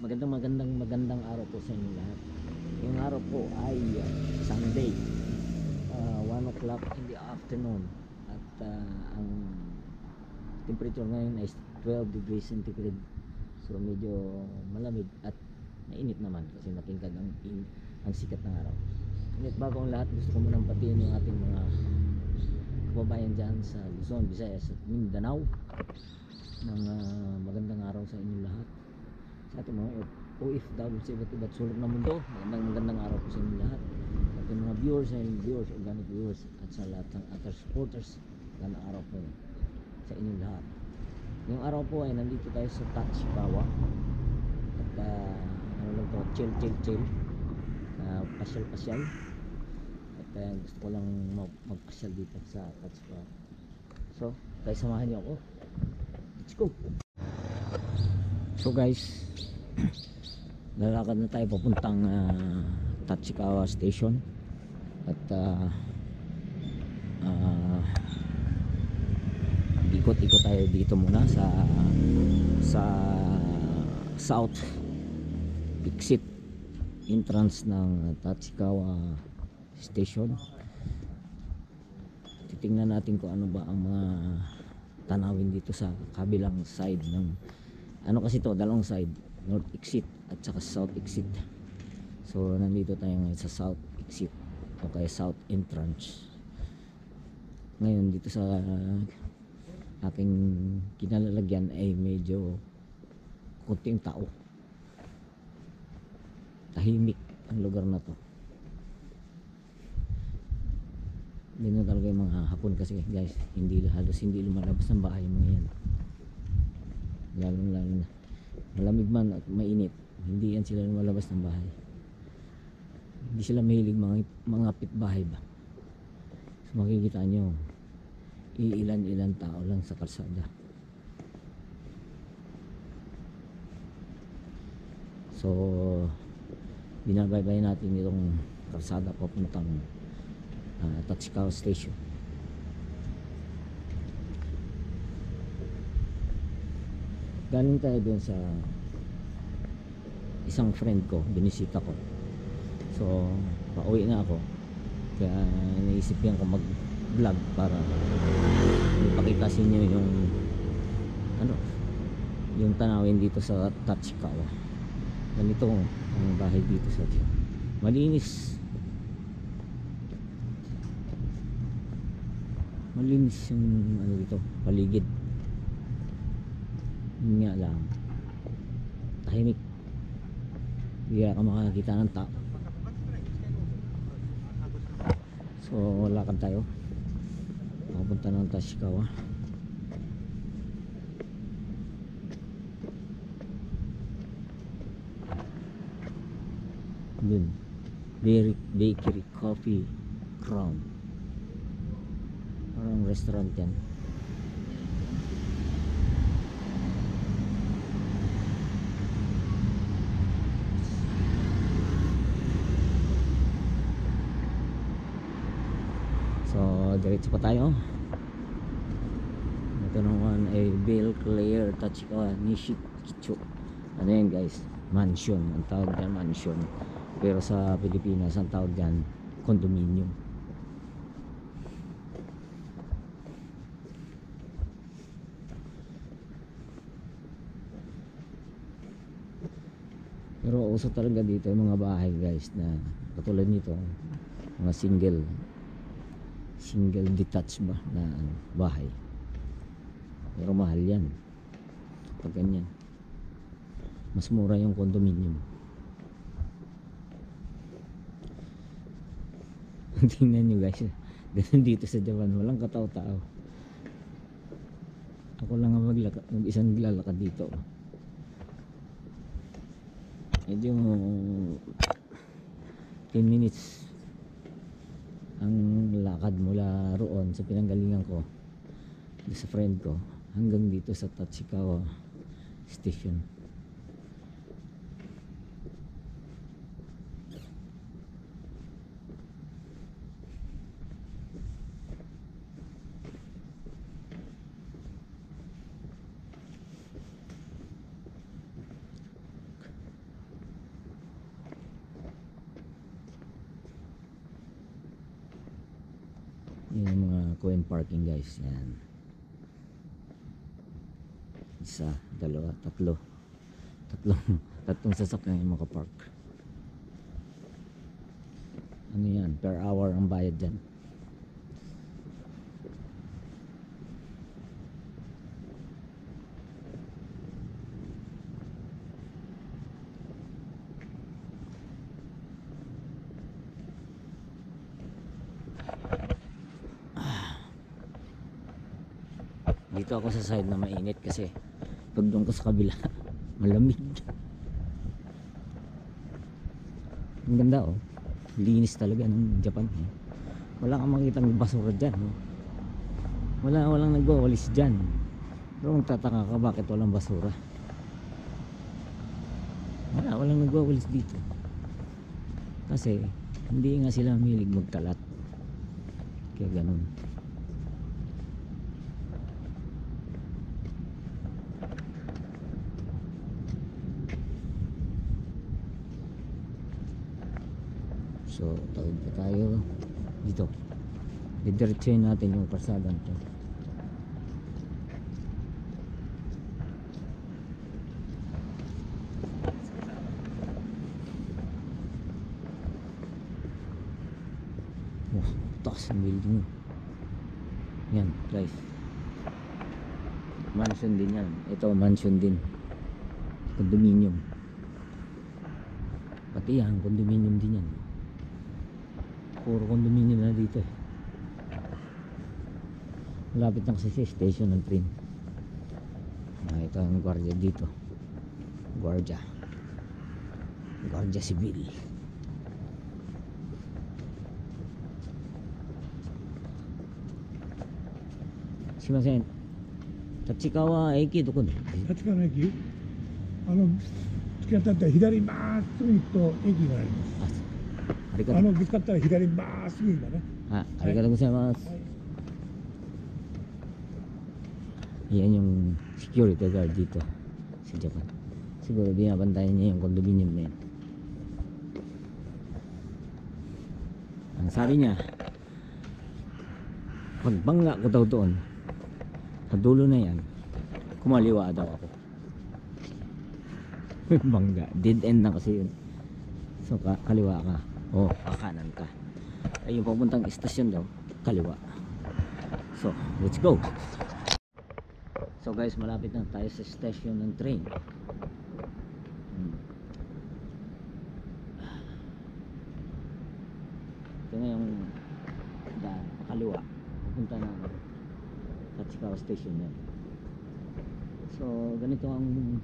Magandang araw po sa inyo lahat. Yung araw po ay Sunday, 1 o'clock in the afternoon. At ang temperature ngayon ay 12 degrees centigrade. So medyo malamig at mainit naman kasi natingkad ang sikat ng araw. Ngunit bago ang lahat, gusto ko munang patiin yung ating mga kababayan dyan sa Luzon, Visayas at Mindanao ng magandang araw sa inyo lahat. Sa ating mga OFW sa iba't iba't sulok ng mundo, magandang araw po sa inyo lahat. Sa ating mga viewers, organic viewers, at sa lahat ng other supporters, magandang araw po sa inyo lahat. Yung araw po ay nandito tayo sa Tachikawa at ano lang to, chill, pasyal at gusto ko lang magpasyal dito sa Tachikawa. So guys, samahan niyo ako, let's go. So guys, lalakad na tayo papuntang Tachikawa Station at ikot-ikot tayo dito muna sa South Exit entrance ng Tachikawa Station. Titingnan natin kung ano ba ang mga tanawin dito sa kabilang side ng ano, kasi to dalawang side, North Exit at saka South Exit. So nandito tayo ngayon sa South Exit o kaya South Entrance. Ngayon dito sa aking kinalalagyan ay medyo kunting tao, tahimik ang lugar na to. Hindi na talaga yung mga hapon kasi guys, halos hindi lumalabas ng bahay mga yan. Lalo na malamig man at mainit, hindi yan sila lumalabas ng bahay. Hindi sila mahilig mga pitbahay ba. So makikita nyo, ilan tao lang sa kalsada. So binabaybay natin itong kalsada papuntang Tachikawa Station. Galing tayo doon sa isang friend ko, binisita ko. So pauwi na ako, kaya naisip yan ko mag vlog para ipakita sa inyo yung yung tanawin dito sa Tachikawa. Ganito ang bahay dito sa malinis yung dito paligid. Yun nga lang, tahimik, bihira ka makakita ng tao. So lakad tayo papunta ng Tachikawa. Dun, Bakery Coffee Crown, parang restaurant yan. So diretso pa tayo. Ito naman ay Belclair Tachikawa Nishikicho. Ano yan guys, mansion ang tawag dyan, mansion. Pero sa Pilipinas ang tawag dyan condominium. Pero uso talaga dito yung mga bahay guys na katulad nito, mga single detached ba na bahay. Pero mahal yan pag ganyan. Mas mura yung condominium. Tingnan nyo guys, ganun dito sa Japan, walang katao-tao. Ako lang ang mag-isang naglalakad dito. Medyo 10 minutes ang lakad mula roon sa pinanggalingan ko, sa friend ko, hanggang dito sa Tachikawa Station. Yun yung mga coin parking guys. Yan. Isa, dalawa, tatlo. Tatlong sasakyan yung makapark. Ano yan? Per hour ang bayad dyan. Dito ako sa side na mainit kasi pag doon ko sa kabila malamig. Ang ganda oh. Linis talaga ng Japan eh. Wala kang makitang basura dyan oh. Walang nagwawalis dyan. Pero magtataka ka bakit walang basura. Walang nagwawalis dito. Kasi hindi nga sila mahilig magkalat. Kaya ganun. So, tawid pa tayo dito. Didiretsuhin natin yung kalsada nito. Wow, taas ang building. Yan, guys. Mansion din yan. Ito, mansion din. Condominium. Pati yan, condominium din yan. Puro condominium na dito eh. Malapit na kasi sa station ng train. Ito ang guardia dito. Guardia civil. Sumimasen. Tachikawa wa eki doko de? 立川の駅、突き当たったら左まっすぐ行くと駅があります。ぶつかったら左まっすぐだね。ありがとうございます。Yan yung security guard dito sa Japan. Siguro binabantayan niya yung condominium na yan. Ang sabi niya, pagbangga ko daw doon sa dulo na yan, kumaliwa daw ako. Bangga, dead end na kasi yun. So kaliwa ka o kakanan ka. Ay yung papuntang istasyon daw, kaliwa. So let's go. So guys, malapit na tayo sa station ng train. Ito na yung daan, pakaliwa. Punta na Tachikawa station yan. So ganito ang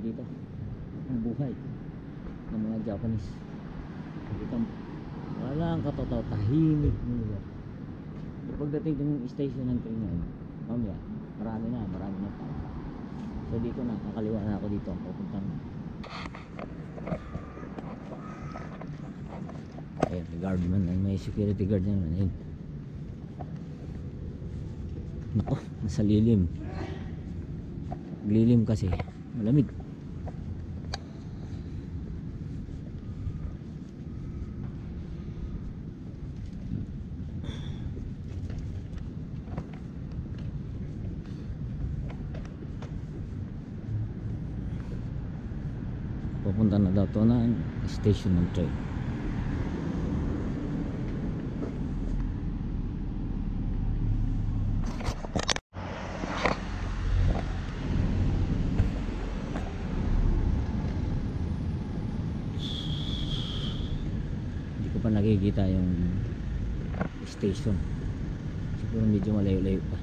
dito ang buhay ng mga Japanese. Dito walang katotoo, tahimik nila. Pagdating ng station ng train yan, mamaya marami na tao. So dito na, nakaliwa na ako dito pupuntang. Ayun, may guardman, may security guard na naman. Ayun, nako, nasa lilim. Lilim kasi malamig. Pupunta na daw to ng station ng train. Hindi ko pa nakikita yung station. Siguro medyo malayo-layo pa.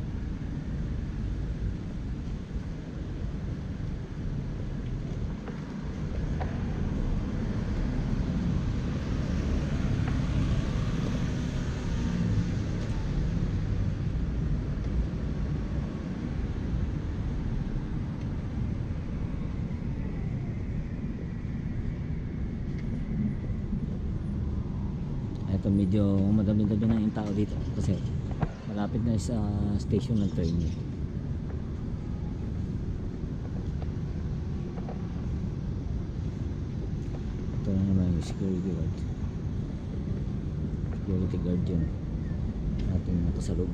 Ito medyo madami-dami na yung tao dito kasi malapit na sa station ng train niya. Ito na naman yung security guard. Security guard yun. ating makasalub.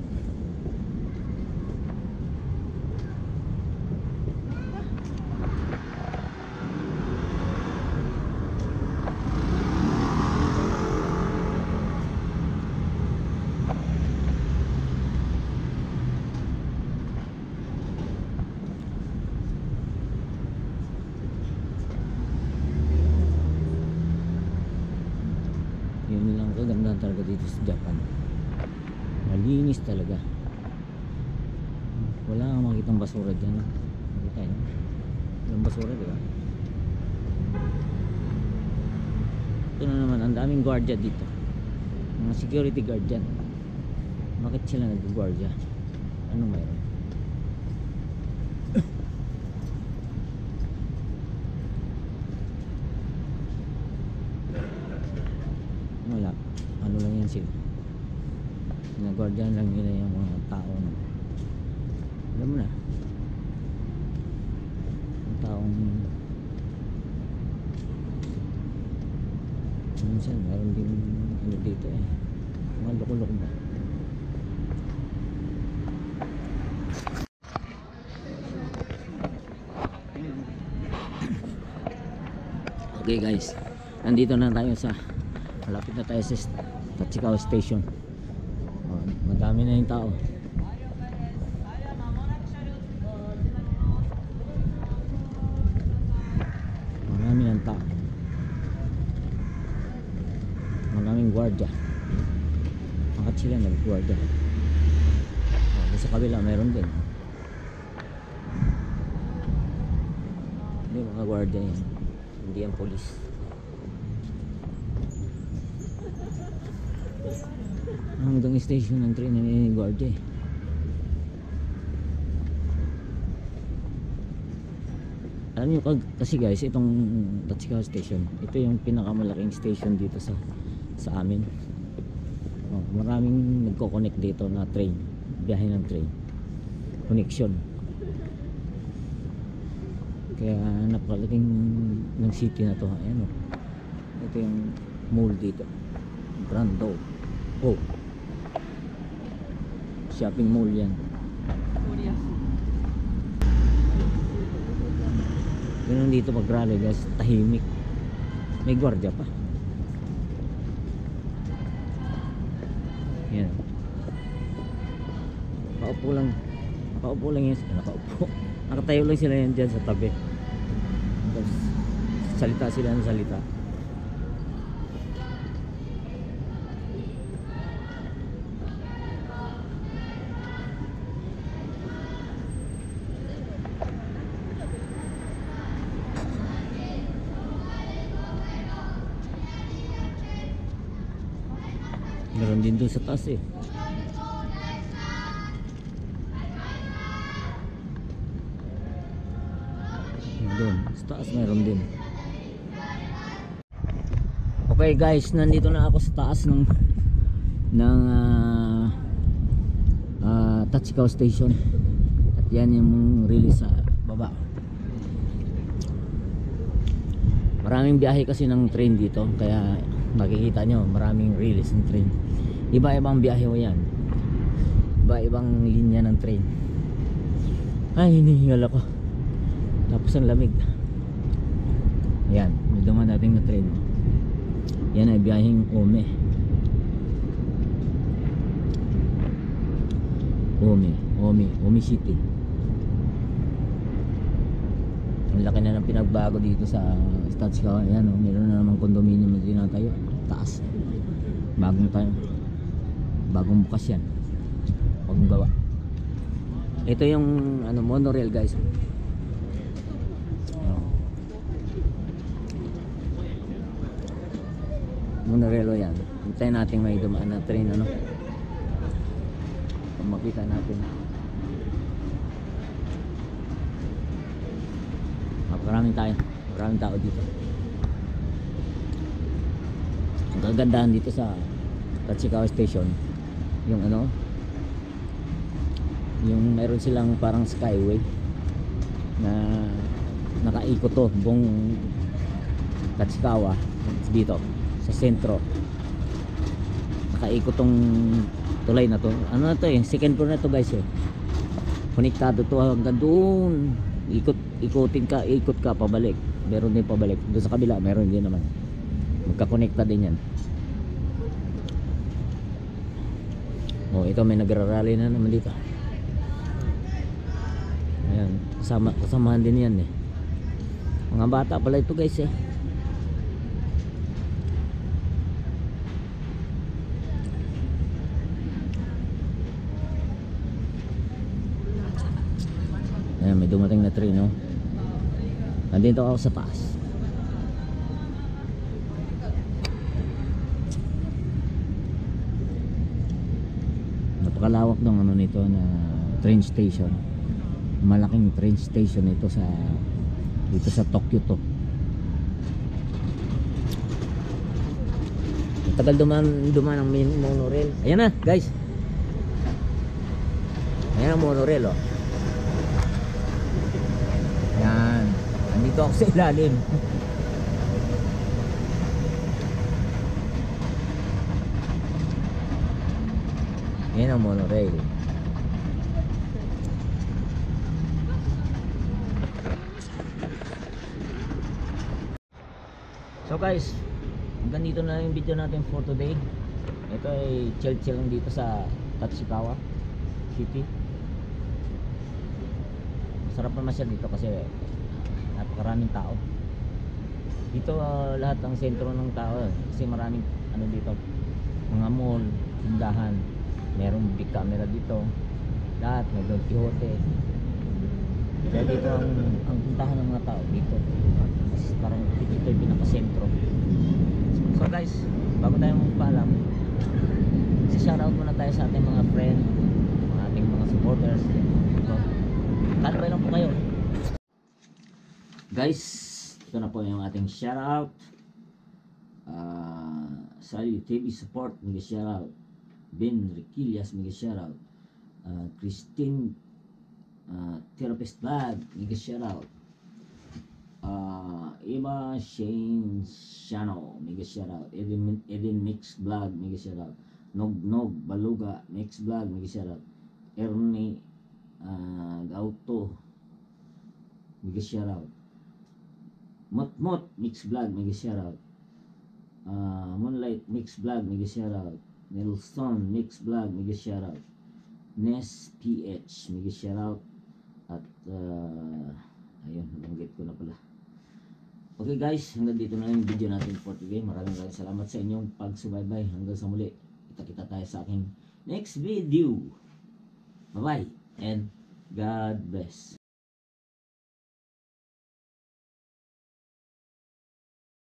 Yun lang kagandahan talaga dito sa Japan, malinis talaga, wala kang makitang basura dyan. Makita nyo yung basura, diba? Ito na naman, ang daming guardia dito, mga security guard dyan. Bakit sila nag-guardia? Anong mayroon? Wala, ano lang yan sila, nag-guardian lang nila yung mga tao na, alam mo na, yung taong minsan meron din ano dito mga loko-loko ba. Okay guys, nandito na tayo sa, malapit na tayo sa Tachikawa Station. Madami na yung tao. Marami ng tao. Maraming gwardiya. Bakit sila nag-gwardiya? Sa kabila meron din. Hindi mga gwardiya yan. Hindi ang polis. Hanggang station ng train na guardia. Alam nyo kasi guys, itong Tachikawa Station, ito yung pinakamalaking station dito sa amin. Maraming nagko-connect dito na train, biyahe ng train, connection. Kaya napakalaking ng city na to. Ayan o, ito yung mall dito, Brando. Oh, shopping mall yan. Ganun dito pag rally guys, tahimik, may gwardiya pa. Yan, nakaupo lang yan, nakatayo lang sila yan dyan sa tabi, tapos salita sila ng salita. Meron din doon sa taas eh. Doon sa taas meron din. Okay guys, nandito na ako sa taas ng Tachikawa Station. At yan yung release sa baba. Maraming biyahe kasi ng train dito, kaya makikita nyo maraming release ng train. Iba-ibang biyahe mo yan, iba-ibang linya ng train. Ay, hinihingal ako, tapos ang lamig. Ayan, may dumaan natin na train. Yan ay biyaheng Ome City. Ang laki na ng pinagbago dito sa Tachikawa. Ayan o, meron na naman condominium na tinatayo taas, bagong bukas yan, bagong gawa. Ito yung monorail guys. Monorail yan. Hintayin natin may dumaan na train kung makita natin. Maraming tao dito. Ang kagandahan dito sa Tachikawa Station, yung yung meron silang parang skyway na nakaikot to buong Tachikawa dito sa sentro. nakaikot tong tulay na to. Ano na to eh, second floor na to guys eh. Konektado to hanggang doon. Ikot ka pabalik. Meron din pabalik. Doon sa kabila meron din naman. Magkakonekta din yan. Oh, ito may nagrarally na naman dito. Ayan, kasamahan din yan eh. Mga bata pala ito guys eh. Ayan, may dumating na train, no? Nandito ako sa taas. Napakalawak ng ano nito na train station. Malaking train station ito dito sa Tokyo to. Tagal duman ang monorail. Ayan na, guys. Ayan ang monorail, oh. Yan. Nandito ako sa ilalim. Yan ang monorail. So guys, hanggang dito na yung video natin for today. Ito ay chill lang dito sa Tachikawa City. Sarap naman siya dito kasi napakaraming tao. Dito lahat ng sentro ng tao kasi maraming ano dito, mga mall, tindahan, merong big camera dito, lahat may Don Quixote. Kaya dito ang puntahan ng mga tao dito kasi parang dito yung pinaka-sentro. So guys, bago tayo magpaalam, shoutout muna tayo sa ating mga friend, mga ating mga supporters. Kalbay lang po kayo. Guys, ito na po yung ating shoutout. Sa TV support, mega shoutout. Ben Riquillas, mega shoutout. Christine Therapist Vlog, mega shoutout. Eva Shane Shano, mega shoutout. Edin Mix Vlog, mega shoutout. Nog Baluga Mix Vlog, mega shoutout. Ernie Gauto, mega shoutout. Mot Mix Vlog, mega shoutout. Moonlight Mix Vlog, mega shoutout. Nelson Mix Vlog, mega shoutout. Nes PH, mega shoutout. At ayun, nabanggit ko na pala. Okay guys, hanggang dito na lang yung video natin for today. Maraming salamat sa inyong pagsubaybay. Hanggang sa muli, kita tayo sa aking next video. Bye bye and God bless.